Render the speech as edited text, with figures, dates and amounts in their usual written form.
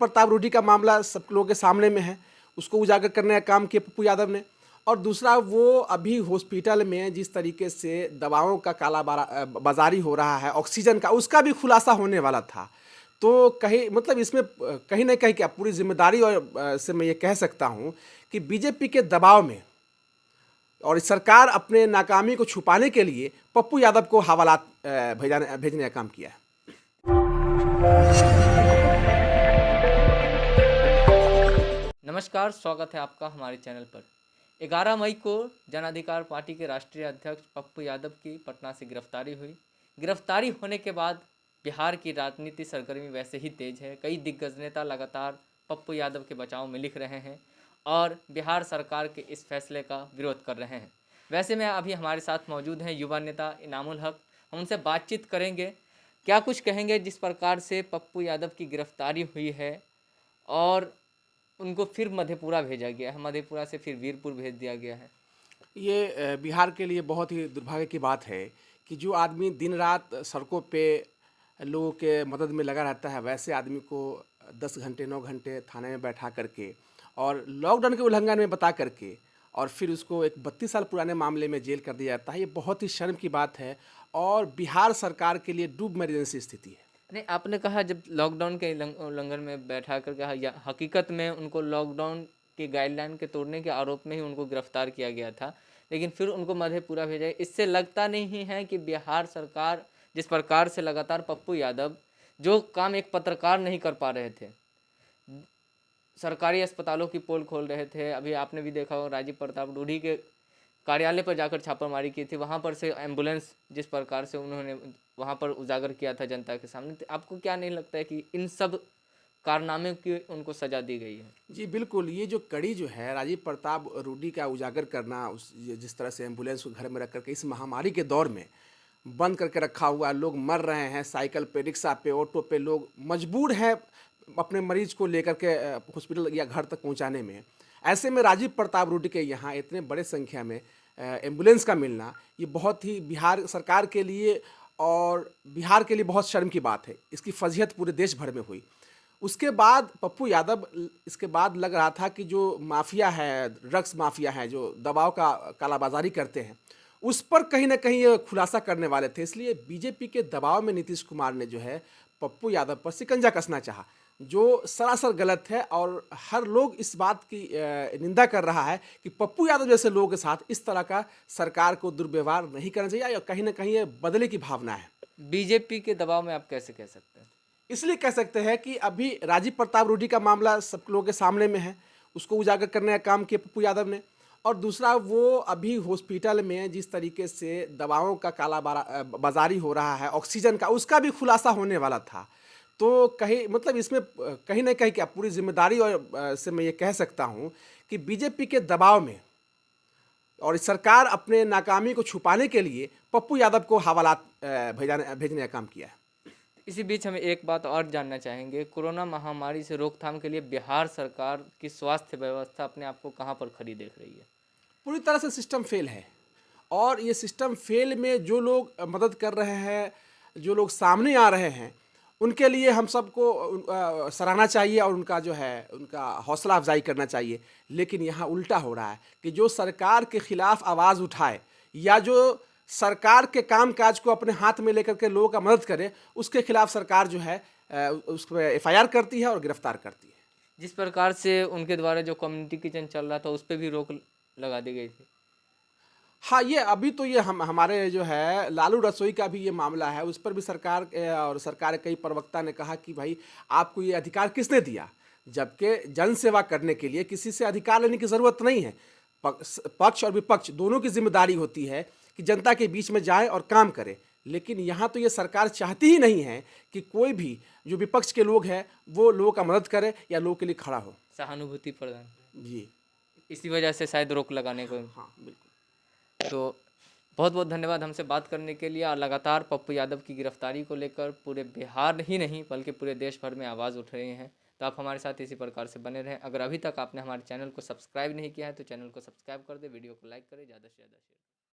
प्रताप रूडी का मामला सब लोगों के सामने में है, उसको उजागर करने का काम किया पप्पू यादव ने। और दूसरा, वो अभी हॉस्पिटल में जिस तरीके से दवाओं का बाजारी हो रहा है, ऑक्सीजन का, उसका भी खुलासा होने वाला था। तो कहीं मतलब इसमें कहीं ना कहीं क्या पूरी जिम्मेदारी और से मैं ये कह सकता हूँ कि बीजेपी के दबाव में और सरकार अपने नाकामी को छुपाने के लिए पप्पू यादव को हवालात भेजने का काम किया है। नमस्कार, स्वागत है आपका हमारे चैनल पर। 11 मई को जन अधिकार पार्टी के राष्ट्रीय अध्यक्ष पप्पू यादव की पटना से गिरफ्तारी हुई। गिरफ्तारी होने के बाद बिहार की राजनीति सरगर्मी वैसे ही तेज है। कई दिग्गज नेता लगातार पप्पू यादव के बचाव में लिख रहे हैं और बिहार सरकार के इस फैसले का विरोध कर रहे हैं। वैसे में अभी हमारे साथ मौजूद हैं युवा नेता इनामुल हक। हम उनसे बातचीत करेंगे, क्या कुछ कहेंगे जिस प्रकार से पप्पू यादव की गिरफ्तारी हुई है और उनको फिर मधेपुरा भेजा गया है, मधेपुरा से फिर वीरपुर भेज दिया गया है। ये बिहार के लिए बहुत ही दुर्भाग्य की बात है कि जो आदमी दिन रात सड़कों पे लोगों के मदद में लगा रहता है, वैसे आदमी को 10 घंटे 9 घंटे थाने में बैठा करके और लॉकडाउन के उल्लंघन में बता करके और फिर उसको एक 32 साल पुराने मामले में जेल कर दिया जाता है। ये बहुत ही शर्म की बात है और बिहार सरकार के लिए डूब मरी जैसी स्थिति है। नहीं, आपने कहा जब लॉकडाउन के उल्लंघन में बैठा कर कहा, या हकीकत में उनको लॉकडाउन के गाइडलाइन के तोड़ने के आरोप में ही उनको गिरफ्तार किया गया था, लेकिन फिर उनको मधेपुरा भेजा गया। इससे लगता नहीं है कि बिहार सरकार जिस प्रकार से लगातार पप्पू यादव जो काम एक पत्रकार नहीं कर पा रहे थे, सरकारी अस्पतालों की पोल खोल रहे थे। अभी आपने भी देखा होगा राजीव प्रताप रूडी के कार्यालय पर जाकर छापामारी की थी, वहाँ पर से एम्बुलेंस जिस प्रकार से उन्होंने वहाँ पर उजागर किया था जनता के सामने। तो आपको क्या नहीं लगता है कि इन सब कारनामे की उनको सज़ा दी गई है? जी बिल्कुल, ये जो कड़ी जो है राजीव प्रताप रूडी का उजागर करना, उस जिस तरह से एम्बुलेंस को घर में रख करके इस महामारी के दौर में बंद करके रखा हुआ, लोग मर रहे हैं, साइकिल पे, रिक्शा पे, ऑटो पे लोग मजबूर हैं अपने मरीज को लेकर के हॉस्पिटल या घर तक पहुंचाने में। ऐसे में राजीव प्रताप रूडी के यहाँ इतने बड़े संख्या में एम्बुलेंस का मिलना, ये बहुत ही बिहार सरकार के लिए और बिहार के लिए बहुत शर्म की बात है। इसकी फजीहत पूरे देश भर में हुई। उसके बाद पप्पू यादव, इसके बाद लग रहा था कि जो माफिया है, ड्रग्स माफिया है, जो दवाओं का कालाबाजारी करते हैं, उस पर कहीं ना कहीं ये खुलासा करने वाले थे। इसलिए बीजेपी के दबाव में नीतीश कुमार ने जो है पप्पू यादव पर शिकंजा कसना चाहा, जो सरासर गलत है। और हर लोग इस बात की निंदा कर रहा है कि पप्पू यादव जैसे लोगों के साथ इस तरह का सरकार को दुर्व्यवहार नहीं करना चाहिए, और कहीं ना कहीं ये बदले की भावना है। बीजेपी के दबाव में आप कैसे कह सकते हैं? इसलिए कह सकते हैं कि अभी राजीव प्रताप रूडी का मामला सब लोगों के सामने में है, उसको उजागर करने का काम किया पप्पू यादव ने। और दूसरा, वो अभी हॉस्पिटल में जिस तरीके से दवाओं का बाजारी हो रहा है, ऑक्सीजन का, उसका भी खुलासा होने वाला था। तो कहीं मतलब इसमें कहीं ना कहीं क्या पूरी जिम्मेदारी और से मैं ये कह सकता हूँ कि बीजेपी के दबाव में और सरकार अपने नाकामी को छुपाने के लिए पप्पू यादव को हवालात भेजने का काम किया है। इसी बीच हम एक बात और जानना चाहेंगे, कोरोना महामारी से रोकथाम के लिए बिहार सरकार की स्वास्थ्य व्यवस्था अपने आप को कहाँ पर खड़ी देख रही है? पूरी तरह से सिस्टम फेल है। और ये सिस्टम फेल में जो लोग मदद कर रहे हैं, जो लोग सामने आ रहे हैं, उनके लिए हम सबको सराहना चाहिए और उनका जो है उनका हौसला अफजाई करना चाहिए। लेकिन यहाँ उल्टा हो रहा है कि जो सरकार के खिलाफ आवाज़ उठाए या जो सरकार के काम काज को अपने हाथ में लेकर के लोगों का मदद करे, उसके खिलाफ सरकार जो है उस पर FIR करती है और गिरफ्तार करती है। जिस प्रकार से उनके द्वारा जो कम्युनिटी किचन चल रहा था उस पर भी रोक लगा दी गई थी। हाँ, ये अभी तो ये हमारे जो है लालू रसोई का भी ये मामला है, उस पर भी सरकार और सरकार के कई प्रवक्ता ने कहा कि भाई आपको ये अधिकार किसने दिया, जबकि जन सेवा करने के लिए किसी से अधिकार लेने की ज़रूरत नहीं है। पक्ष और विपक्ष दोनों की जिम्मेदारी होती है कि जनता के बीच में जाए और काम करे। लेकिन यहाँ तो ये सरकार चाहती ही नहीं है कि कोई भी जो विपक्ष के लोग हैं वो लोगों का मदद करे या लोगों के लिए खड़ा हो। सहानुभूति प्रदान, जी, इसी वजह से शायद रोक लगाने को। हाँ बिल्कुल। तो बहुत बहुत धन्यवाद हमसे बात करने के लिए। और लगातार पप्पू यादव की गिरफ्तारी को लेकर पूरे बिहार ही नहीं बल्कि पूरे देश भर में आवाज़ उठ रही हैं। तो आप हमारे साथ इसी प्रकार से बने रहें। अगर अभी तक आपने हमारे चैनल को सब्सक्राइब नहीं किया है तो चैनल को सब्सक्राइब कर दें, वीडियो को लाइक करें, ज़्यादा से ज़्यादा शेयर।